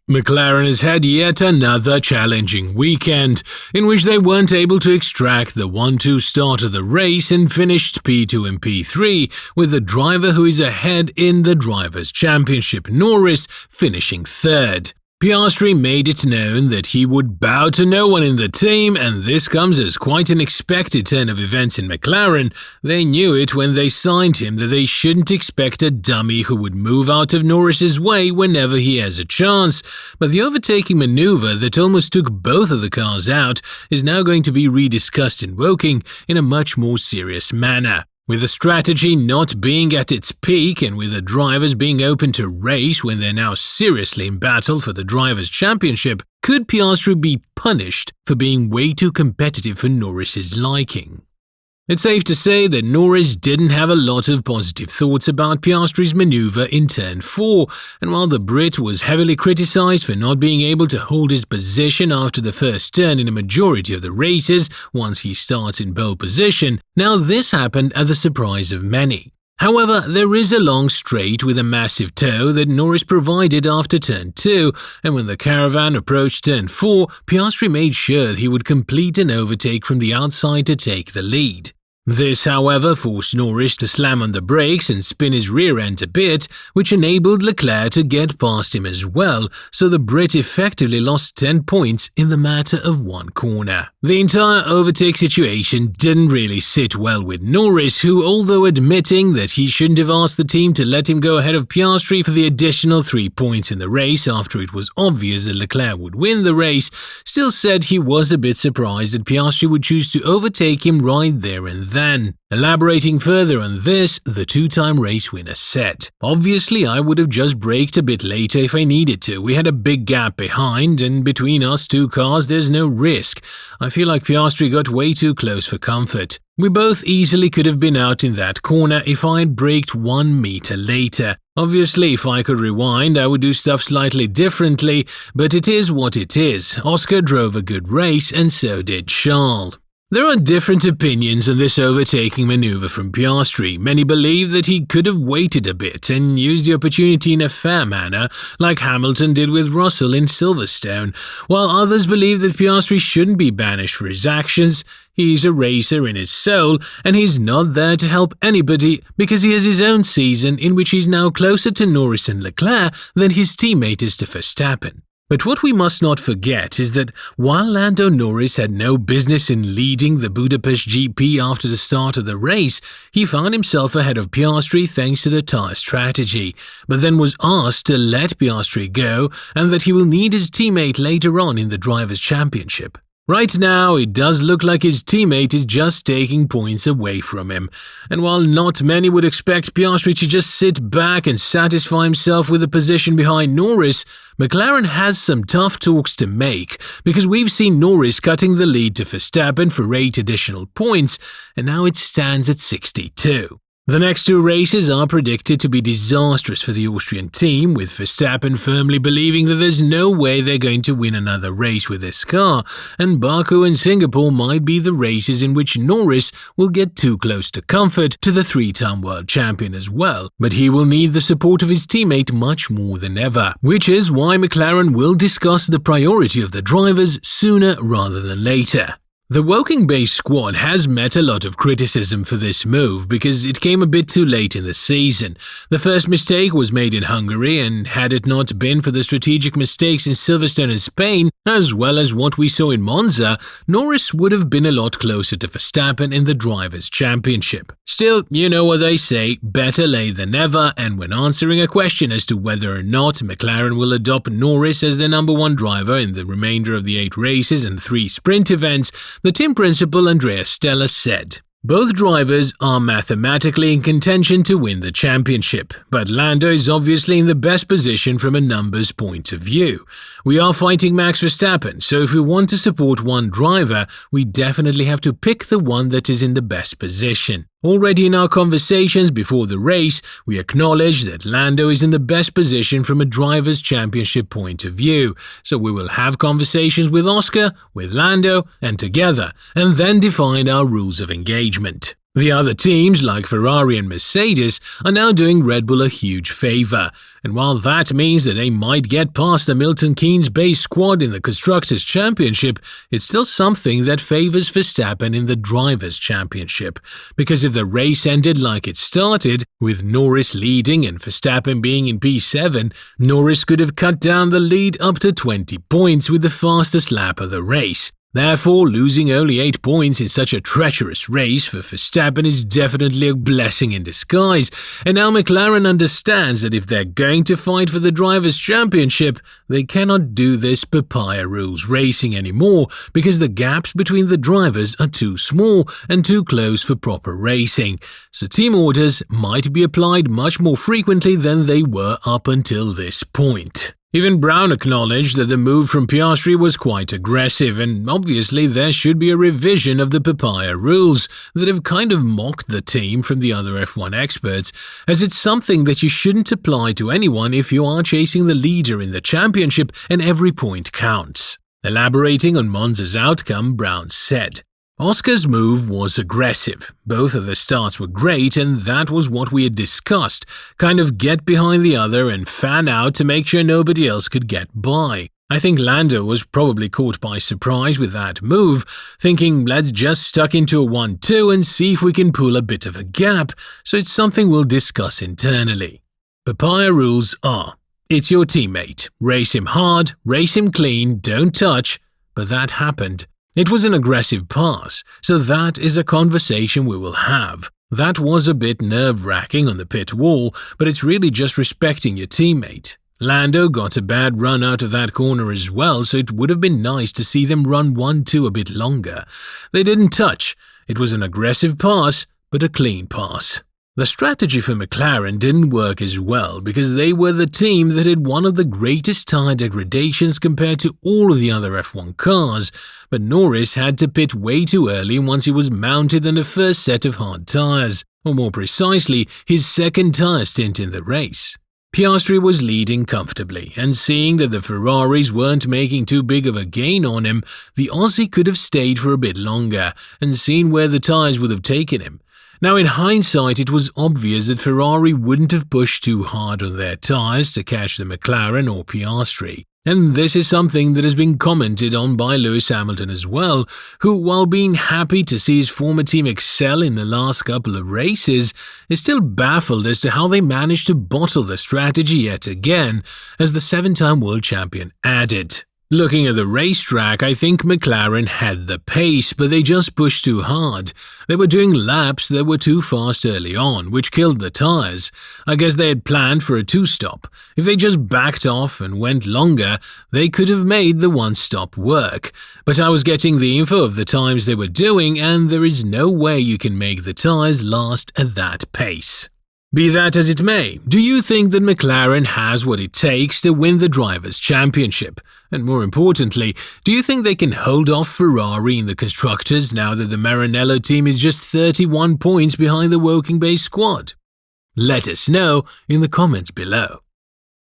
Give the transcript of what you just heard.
McLaren has had yet another challenging weekend, in which they weren't able to extract the 1-2 start of the race and finished P2 and P3, with the driver who is ahead in the Drivers' Championship, Norris, finishing third. Piastri made it known that he would bow to no one in the team, and this comes as quite an expected turn of events in McLaren. They knew it when they signed him that they shouldn't expect a dummy who would move out of Norris's way whenever he has a chance, but the overtaking maneuver that almost took both of the cars out is now going to be rediscussed in Woking in a much more serious manner. With the strategy not being at its peak and with the drivers being open to race when they're now seriously in battle for the Drivers' Championship, could Piastri be punished for being way too competitive for Norris's liking? It's safe to say that Norris didn't have a lot of positive thoughts about Piastri's maneuver in Turn 4, and while the Brit was heavily criticised for not being able to hold his position after the first turn in a majority of the races once he starts in pole position, now this happened at the surprise of many. However, there is a long straight with a massive toe that Norris provided after Turn 2, and when the caravan approached Turn 4, Piastri made sure he would complete an overtake from the outside to take the lead. This, however, forced Norris to slam on the brakes and spin his rear end a bit, which enabled Leclerc to get past him as well, so the Brit effectively lost 10 points in the matter of one corner. The entire overtake situation didn't really sit well with Norris, who, although admitting that he shouldn't have asked the team to let him go ahead of Piastri for the additional 3 points in the race after it was obvious that Leclerc would win the race, still said he was a bit surprised that Piastri would choose to overtake him right there and then. Elaborating further on this, the two-time race winner said, "Obviously I would have just braked a bit later if I needed to. We had a big gap behind, and between us two cars there's no risk. I feel like Piastri got way too close for comfort. We both easily could have been out in that corner if I had braked 1 meter later. Obviously, if I could rewind, I would do stuff slightly differently, but it is what it is. Oscar drove a good race, and so did Charles." There are different opinions on this overtaking maneuver from Piastri. Many believe that he could have waited a bit and used the opportunity in a fair manner, like Hamilton did with Russell in Silverstone, while others believe that Piastri shouldn't be banished for his actions. He's a racer in his soul, and he's not there to help anybody because he has his own season in which he's now closer to Norris and Leclerc than his teammate is to Verstappen. But what we must not forget is that while Lando Norris had no business in leading the Budapest GP after the start of the race, he found himself ahead of Piastri thanks to the tyre strategy, but then was asked to let Piastri go and that he will need his teammate later on in the Drivers' Championship. Right now, it does look like his teammate is just taking points away from him, and while not many would expect Piastri to just sit back and satisfy himself with a position behind Norris, McLaren has some tough talks to make because we've seen Norris cutting the lead to Verstappen for 8 additional points, and now it stands at 62. The next 2 races are predicted to be disastrous for the Austrian team, with Verstappen firmly believing that there's no way they're going to win another race with this car, and Baku and Singapore might be the races in which Norris will get too close to comfort to the 3-time world champion as well, but he will need the support of his teammate much more than ever, which is why McLaren will discuss the priority of the drivers sooner rather than later. The Woking-based squad has met a lot of criticism for this move because it came a bit too late in the season. The first mistake was made in Hungary, and had it not been for the strategic mistakes in Silverstone and Spain, as well as what we saw in Monza, Norris would have been a lot closer to Verstappen in the Drivers' Championship. Still, you know what they say, better late than never, and when answering a question as to whether or not McLaren will adopt Norris as their number 1 driver in the remainder of the 8 races and 3 sprint events, the team principal Andrea Stella said, "Both drivers are mathematically in contention to win the championship, but Lando is obviously in the best position from a numbers point of view. We are fighting Max Verstappen, so if we want to support one driver, we definitely have to pick the one that is in the best position. Already in our conversations before the race, we acknowledge that Lando is in the best position from a Drivers' Championship point of view, so we will have conversations with Oscar, with Lando, and together, and then define our rules of engagement." The other teams, like Ferrari and Mercedes, are now doing Red Bull a huge favour, and while that means that they might get past the Milton Keynes-based squad in the Constructors' Championship, it's still something that favours Verstappen in the Drivers' Championship, because if the race ended like it started, with Norris leading and Verstappen being in P7, Norris could have cut down the lead up to 20 points with the fastest lap of the race. Therefore, losing only 8 points in such a treacherous race for Verstappen is definitely a blessing in disguise, and now McLaren understands that if they're going to fight for the Drivers' Championship, they cannot do this papaya rules racing anymore because the gaps between the drivers are too small and too close for proper racing, so team orders might be applied much more frequently than they were up until this point. Even Brown acknowledged that the move from Piastri was quite aggressive, and obviously there should be a revision of the papaya rules that have kind of mocked the team from the other F1 experts, as it's something that you shouldn't apply to anyone if you are chasing the leader in the championship and every point counts. Elaborating on Monza's outcome, Brown said, Oscar's move was aggressive. Both of the starts were great, and that was what we had discussed. Kind of get behind the other and fan out to make sure nobody else could get by. I think Lando was probably caught by surprise with that move, thinking let's just stuck into a 1-2 and see if we can pull a bit of a gap, so it's something we'll discuss internally. Papaya rules are, it's your teammate. Race him hard, race him clean, don't touch. But that happened. It was an aggressive pass, so that is a conversation we will have. That was a bit nerve-wracking on the pit wall, but it's really just respecting your teammate. Lando got a bad run out of that corner as well, so it would have been nice to see them run 1-2 a bit longer. They didn't touch. It was an aggressive pass, but a clean pass. The strategy for McLaren didn't work as well because they were the team that had one of the greatest tyre degradations compared to all of the other F1 cars, but Norris had to pit way too early once he was mounted on the first set of hard tyres, or more precisely, his second tyre stint in the race. Piastri was leading comfortably, and seeing that the Ferraris weren't making too big of a gain on him, the Aussie could have stayed for a bit longer and seen where the tyres would have taken him. Now, in hindsight, it was obvious that Ferrari wouldn't have pushed too hard on their tyres to catch the McLaren or Piastri. And this is something that has been commented on by Lewis Hamilton as well, who, while being happy to see his former team excel in the last couple of races, is still baffled as to how they managed to bottle the strategy yet again, as the 7-time world champion added. Looking at the racetrack, I think McLaren had the pace, but they just pushed too hard. They were doing laps that were too fast early on, which killed the tyres. I guess they had planned for a 2-stop. If they just backed off and went longer, they could have made the 1-stop work. But I was getting the info of the times they were doing, and there is no way you can make the tyres last at that pace. Be that as it may, do you think that McLaren has what it takes to win the Drivers' Championship? And more importantly, do you think they can hold off Ferrari in the Constructors now that the Maranello team is just 31 points behind the Woking-based squad? Let us know in the comments below.